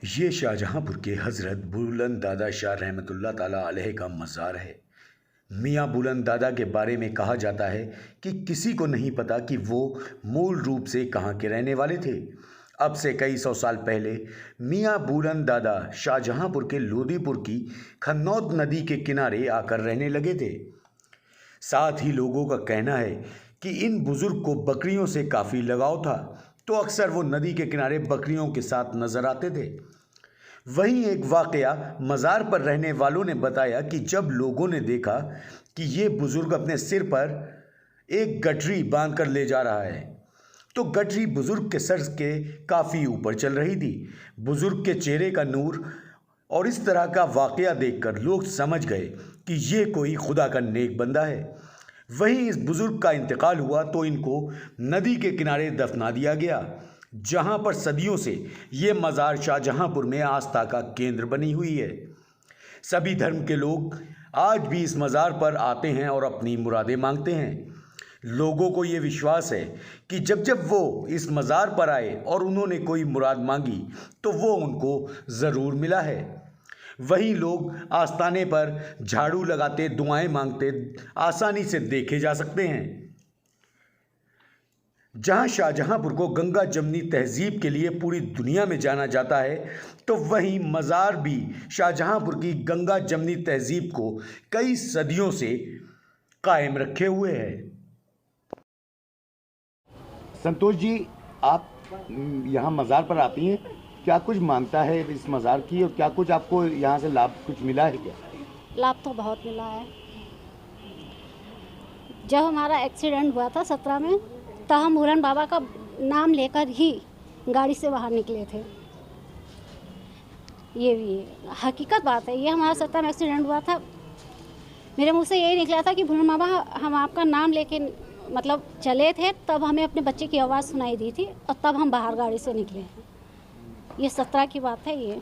ये शाहजहांपुर के हज़रत बुलंद दादा शाह रहमतुल्लाह ताला अलैह का मज़ार है। मियाँ बुलंद दादा के बारे में कहा जाता है कि किसी को नहीं पता कि वो मूल रूप से कहाँ के रहने वाले थे। अब से कई सौ साल पहले मियाँ बुलंद दादा शाहजहांपुर के लोदीपुर की खन्नौत नदी के किनारे आकर रहने लगे थे। साथ ही लोगों का कहना है कि इन बुज़ुर्ग को बकरियों से काफ़ी लगाव था, तो अक्सर वो नदी के किनारे बकरियों के साथ नज़र आते थे। वहीं एक वाकया मज़ार पर रहने वालों ने बताया कि जब लोगों ने देखा कि ये बुज़ुर्ग अपने सिर पर एक गठरी बांध कर ले जा रहा है, तो गठरी बुज़ुर्ग के सर के काफ़ी ऊपर चल रही थी। बुज़ुर्ग के चेहरे का नूर और इस तरह का वाकया देखकर लोग समझ गए कि ये कोई खुदा का नेक बंदा है। वहीं इस बुज़ुर्ग का इंतकाल हुआ तो इनको नदी के किनारे दफना दिया गया, जहां पर सदियों से ये मज़ार शाहजहांपुर में आस्था का केंद्र बनी हुई है। सभी धर्म के लोग आज भी इस मज़ार पर आते हैं और अपनी मुरादें मांगते हैं। लोगों को ये विश्वास है कि जब जब वो इस मज़ार पर आए और उन्होंने कोई मुराद मांगी तो वो उनको ज़रूर मिला है। वहीं लोग आस्ताने पर झाड़ू लगाते, दुआएं मांगते आसानी से देखे जा सकते हैं। जहां शाहजहांपुर को गंगा जमनी तहजीब के लिए पूरी दुनिया में जाना जाता है, तो वहीं मज़ार भी शाहजहांपुर की गंगा जमनी तहजीब को कई सदियों से कायम रखे हुए है। संतोष जी, आप यहाँ मज़ार पर आती हैं, क्या कुछ मानता है इस मज़ार की और क्या कुछ आपको यहाँ से लाभ कुछ मिला है क्या? लाभ तो बहुत मिला है। जब हमारा एक्सीडेंट हुआ था 17 में, तब हम बुलंद बाबा का नाम लेकर ही गाड़ी से बाहर निकले थे। ये भी हकीकत बात है। ये हमारा 17 में एक्सीडेंट हुआ था, मेरे मुंह से यही निकला था कि बुलंद बाबा हम आपका नाम लेके मतलब चले थे, तब हमें अपने बच्चे की आवाज़ सुनाई दी थी और तब हम बाहर गाड़ी से निकले हैं। ये 17 की बात है। ये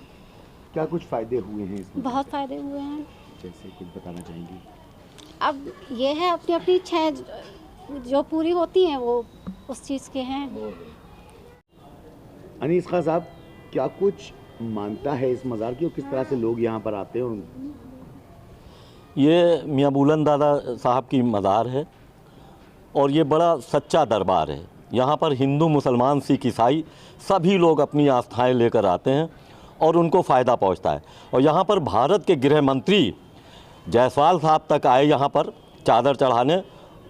क्या कुछ फ़ायदे हुए हैं इसमें? बहुत फ़ायदे हुए हैं। जैसे कुछ बताना चाहेंगी? अब ये है अपनी अपनी इच्छाएं जो पूरी होती हैं वो उस चीज़ के हैं। अनीस खां साहब, क्या कुछ मानता है इस मज़ार की और किस तरह से लोग यहाँ पर आते हैं? ये मियाँ बुलंद दादा साहब की मज़ार है और ये बड़ा सच्चा दरबार है। यहाँ पर हिंदू, मुसलमान, सिख, ईसाई सभी लोग अपनी आस्थाएं लेकर आते हैं और उनको फ़ायदा पहुँचता है। और यहाँ पर भारत के गृह मंत्री जायसवाल साहब तक आए यहाँ पर चादर चढ़ाने,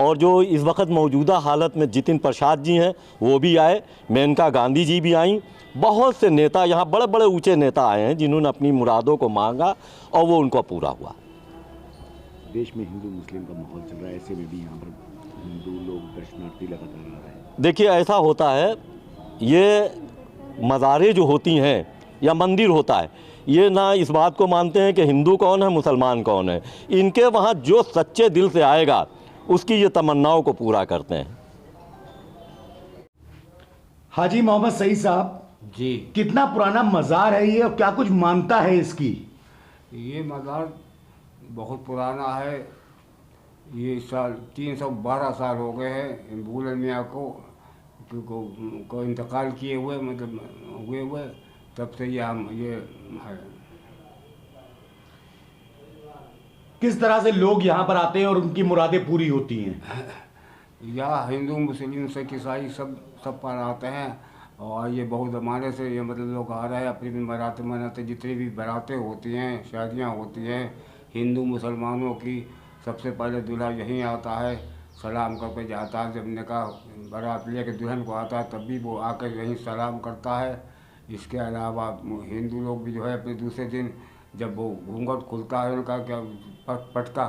और जो इस वक्त मौजूदा हालत में जितिन प्रसाद जी हैं वो भी आए, मेनका गांधी जी भी आईं। बहुत से नेता यहाँ, बड़े बड़े ऊँचे नेता आए हैं जिन्होंने अपनी मुरादों को मांगा और वो उनको पूरा हुआ। देश में हिंदू मुस्लिम का माहौल चल रहा है, ऐसे में भी यहाँ पर हिंदू लोग दर्शनार्थी लगातार आ रहे हैं। देखिए, ऐसा होता है, ये मज़ारें जो होती हैं या मंदिर होता है, ये ना इस बात को मानते हैं कि हिंदू कौन है, मुसलमान कौन है। इनके वहाँ जो सच्चे दिल से आएगा उसकी ये तमन्नाओं को पूरा करते हैं। हाजी मोहम्मद सईद साहब जी, कितना पुराना मज़ार है ये और क्या कुछ मानता है इसकी? ये मज़ार बहुत पुराना है। ये साल 312 साल हो गए हैं बुलंद मियाँ को इंतकाल किए हुए, मतलब हुए तब से ये है। किस तरह से लोग यहाँ पर आते हैं और उनकी मुरादें पूरी होती हैं? यहाँ हिंदू, मुस्लिम, सिख, ईसाई सब पर आते हैं और ये बहुत ज़माने से ये मतलब लोग आ रहे हैं, अपनी भी बारातें मनाते। जितनी भी बारातें होती हैं, शादियाँ होती हैं हिंदू मुसलमानों की, सबसे पहले दूल्हा यहीं आता है, सलाम करके जाता है। जब निकाह बारात लेके दुल्हन को आता है तब भी वो आकर यहीं सलाम करता है। इसके अलावा हिंदू लोग भी जो है अपने दूसरे दिन जब वो घूंघट खुलता है, उनका क्या पटका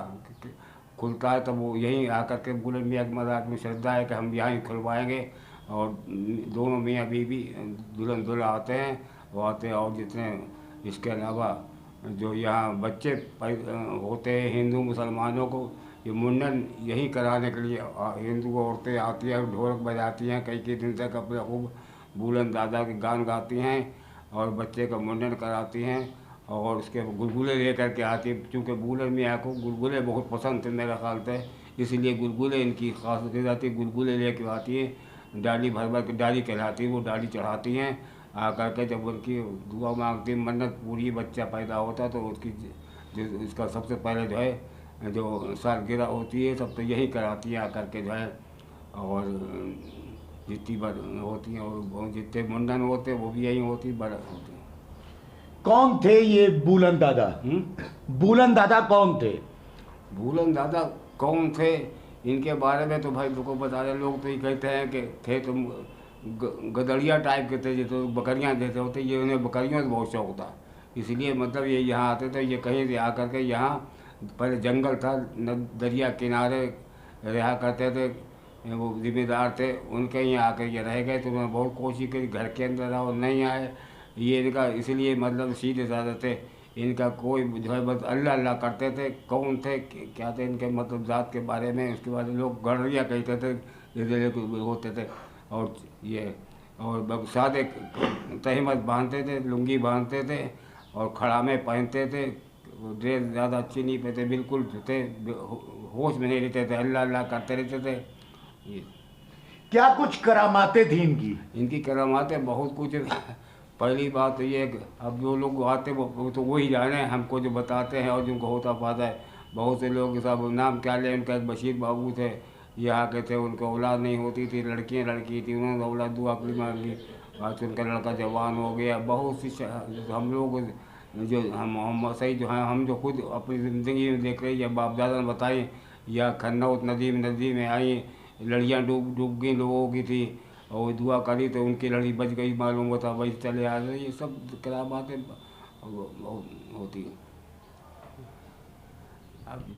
खुलता है, तब वो यहीं आकर के बुलंद मियाँ की मज़ार में श्रद्धा है कि हम यहाँ ही खुलवाएँगे। और दोनों मियाँ बीवी दुल्हन दूल्हा आते हैं, वो आते हैं। और जितने इसके अलावा जो यहाँ बच्चे होते हैं हिंदू मुसलमानों को, ये मुंडन यही कराने के लिए हिंदू औरतें आती हैं, ढोलक बजाती हैं, कई दिन तक अपने खूब बुलंद दादा के गान गाती हैं और बच्चे का मुंडन कराती हैं। और उसके गुलगुले लेकर के आती है, क्योंकि बुलंद मियाँ को गुलगुले बहुत पसंद थे मेरा ख्याल से, इसलिए गुलगुले इनकी खास की जाती है। गुलगुले लेकर आती है, डाली भर भर के डाली कहलाती है, वो डाली चढ़ाती हैं आकर के जब उनकी दुआ मांगती, मन्नत पूरी, बच्चा पैदा होता तो उसकी जो इसका सबसे पहले जो है जो सालगिरह होती है सब तो यही कराती है आकर के जो है। और जितनी बार होती हैं और जितने मुंडन होते वो भी यही होती बड़ा होती। कौन थे ये बुलंद दादा? बुलंद दादा कौन थे? बुलंद दादा कौन थे इनके बारे में तो भाई को बता रहे लोग तो ये कहते हैं कि थे तो गदड़िया टाइप के थे, जैसे बकरियां जैसे होते, ये उन्हें बकरियों से बहुत शौक था, इसलिए मतलब ये यहाँ आते थे। ये कहीं से आकर के यहाँ पहले जंगल था, दरिया किनारे रहा करते थे, वो जिम्मेदार थे, उनके यहाँ आकर ये रह गए। तो उन्होंने बहुत कोशिश की घर के अंदर रहा और नहीं आए। ये इनका इसलिए मतलब सीधे साधे थे, इनका कोई जो है बस अल्लाह अल्लाह करते थे। कौन थे क्या थे इनके मतलब ज़ात के बारे में, उसके बाद लोग गड़रिया कहते थे जैसे होते थे। और ये और सादे तहमत बांधते थे, लुंगी बांधते थे और खड़ामे पहनते थे, ड्रेस ज़्यादा अच्छी नहीं पहनते, बिल्कुल थे, होश में नहीं रहते थे, अल्लाह अल्लाह करते रहते थे। ये क्या कुछ करामातें थी इनकी? इनकी करामातें बहुत कुछ। पहली बात तो ये कि अब जो लोग आते वो तो वही जाने, हमको जो बताते हैं और जिनको होता पाता है। बहुत से लोग सब नाम क्या ले, उनका एक बशीर बाबू थे, यहाँ के थे, उनको औलाद नहीं होती थी, लड़की थी, उन्होंने औलाद दुआ के लिए मांग ली, आज उनका लड़का जवान हो गया। बहुत सी हम लोग जो हम सही जो हैं, हम जो खुद अपनी ज़िंदगी में देख रहे हैं, बाप दादा ने बताई, या खन्नौत नदी में आई, लड़ियाँ डूब गई लोगों की थी, और दुआ करी तो उनकी लड़ी बच गई, मालूम होता वही चले आ रहे। ये सब करामातें होती हैं। अब